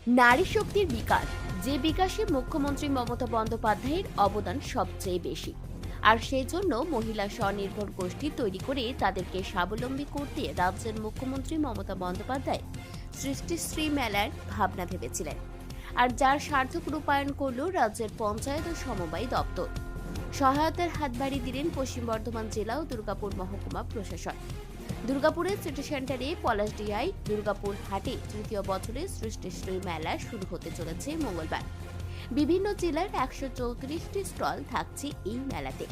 নারী শক্তির বিকাশ, যে বিকাশে মুখ্যমন্ত্রী মমতা বন্দ্যোপাধ্যায়ের অবদান সবচেয়ে বেশি। আর সেই জন্য মহিলা স্বনির্ভর গোষ্ঠী তৈরি করে তাদেরকে স্বাবলম্বী করতে রাজ্যের মুখ্যমন্ত্রী মমতা বন্দ্যোপাধ্যায় সৃষ্টিশ্রী মেলার ভাবনা ভেবেছিলেন, আর যার সার্থক রূপায়ণ করল রাজ্যের পঞ্চায়েত ও সমবায় দপ্তর। সহায়তার হাত বাড়িয়ে দিলেন পশ্চিম বর্ধমান জেলা ও দুর্গাপুর মহকুমা প্রশাসন। দুর্গাপুরের সিটি সেন্টারে পলাশডিহায় দুর্গাপুর হাটে তৃতীয় বছরের সৃষ্টিশ্রী মেলা শুরু হতে চলেছে মঙ্গলবার। বিভিন্ন জেলার 134টি স্টল থাকছে এই মেলাতে।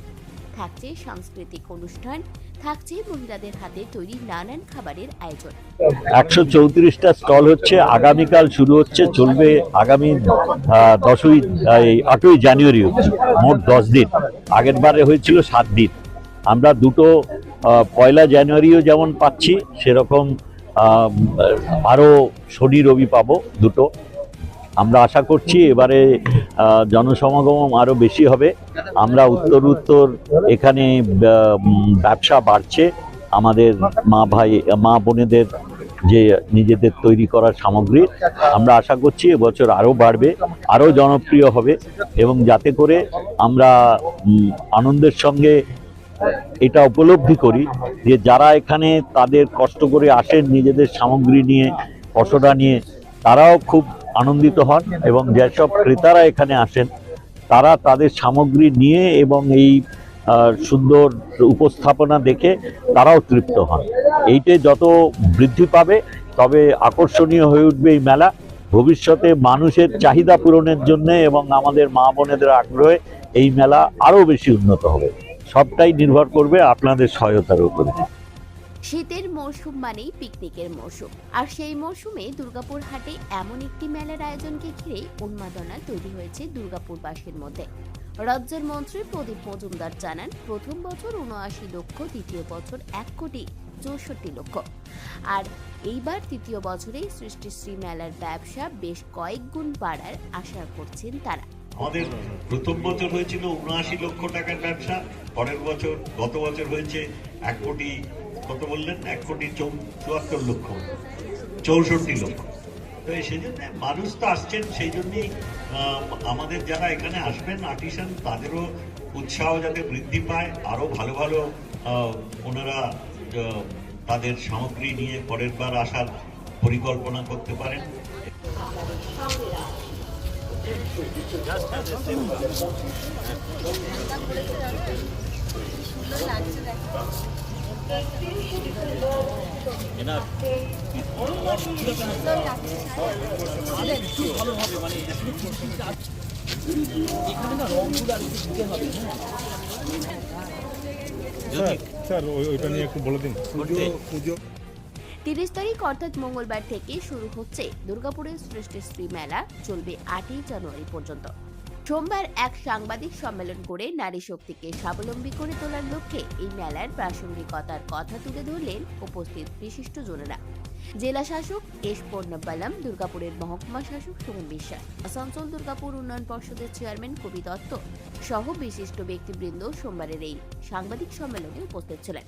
থাকছে সাংস্কৃতিক অনুষ্ঠান, থাকছে মহিলাদের হাতে তৈরি নানান খাবারের আয়োজন। 134টা স্টল হচ্ছে, আগামীকাল শুরু হচ্ছে, চলবে আগামী 8ই জানুয়ারি, মোট 10 দিন। আগের বারে হয়েছিল 7 দিন। আমরা দুটো 1 জানুয়ারিও যেমন পাচ্ছি, সেরকম আরও শনি রবি পাবো দুটো। আমরা আশা করছি এবারে জনসমাগম আরও বেশি হবে। আমরা উত্তর এখানে ব্যবসা বাড়ছে। আমাদের মা বোনেদের যে নিজেদের তৈরি করার সামগ্রী, আমরা আশা করছি এবছর আরও বাড়বে, আরও জনপ্রিয় হবে, এবং যাতে করে আমরা আনন্দের সঙ্গে এটা উপলব্ধি করি যে যারা এখানে তাদের কষ্ট করে আসেন নিজেদের সামগ্রী নিয়ে, পসরা নিয়ে, তারাও খুব আনন্দিত হন, এবং যেসব ক্রেতারা এখানে আসেন তারা তাদের সামগ্রী নিয়ে এবং এই সুন্দর উপস্থাপনা দেখে তারাও তৃপ্ত হন। এইটা যত বৃদ্ধি পাবে তবে আকর্ষণীয় হয়ে উঠবে এই মেলা। ভবিষ্যতে মানুষের চাহিদা পূরণের জন্য এবং আমাদের মা বোনেদের আগ্রহে এই মেলা আরও বেশি উন্নত হবে। সবটাই নির্ভর করবে আপনাদের সহায়তার উপরে। শীতের মরশুম মানেই পিকনিকের মরশুম, আর সেই মরশুমে দুর্গাপুর হাটে এমন একটি মেলার আয়োজনকে ঘিরে উন্মাদনা তৈরি হয়েছে দুর্গাপুরবাসীর মধ্যে। রাজ্যের মন্ত্রী প্রদীপ মজুমদার জানান, প্রথম বছর 79 লক্ষ, দ্বিতীয় বছর 1,64,00,000, আর এইবার তৃতীয় বছরেই সৃষ্টিশ্রী মেলার ব্যবসা বেশ কয়েক গুণ বাড়ার আশা করছেন তারা। আমাদের প্রথম বছর হয়েছিল 79 লক্ষ টাকার ব্যবসা, পরের বছর গত বছর হয়েছে 1 কোটি, কত বললেন, 1,74,00,000, 64 লক্ষ। তো সেই জন্য মানুষ তো আসছেন, সেই জন্যই আমাদের যারা এখানে আসবেন আর্টিসান, তাদেরও উৎসাহ যাতে বৃদ্ধি পায়, আরো ভালো ভালো ওনারা তাদের সামগ্রী নিয়ে পরের বার আসার পরিকল্পনা করতে পারেন। স্যার ওইটা নিয়ে একটু বলে দিন। 30 তারিখ অর্থাৎ মঙ্গলবার থেকে শুরু হচ্ছে দুর্গাপুরের সৃষ্টিশ্রী মেলা, চলবে 8ই জানুয়ারি পর্যন্ত। সোমবার এক সাংবাদিক সম্মেলন করে নারী শক্তিকে স্বাবলম্বী করে তোলার লক্ষ্যে এই মেলার প্রাসঙ্গিকতার কথা তুলে ধরলেন উপস্থিত বিশিষ্টজনেরা। জেলা শাসক এস পূর্ণবালাম, দুর্গাপুরের মহকুমা শাসক সুমন বিশ্বাস, আসানসোল দুর্গাপুর উন্নয়ন পর্ষদের চেয়ারম্যান কবি দত্ত সহ বিশিষ্ট ব্যক্তিবৃন্দ সোমবারের এই সাংবাদিক সম্মেলনে উপস্থিত ছিলেন।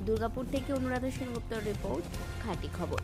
দুর্গাপুর থেকে অনুরাধা সেনগুপ্তর রিপোর্ট, খাঁটি খবর।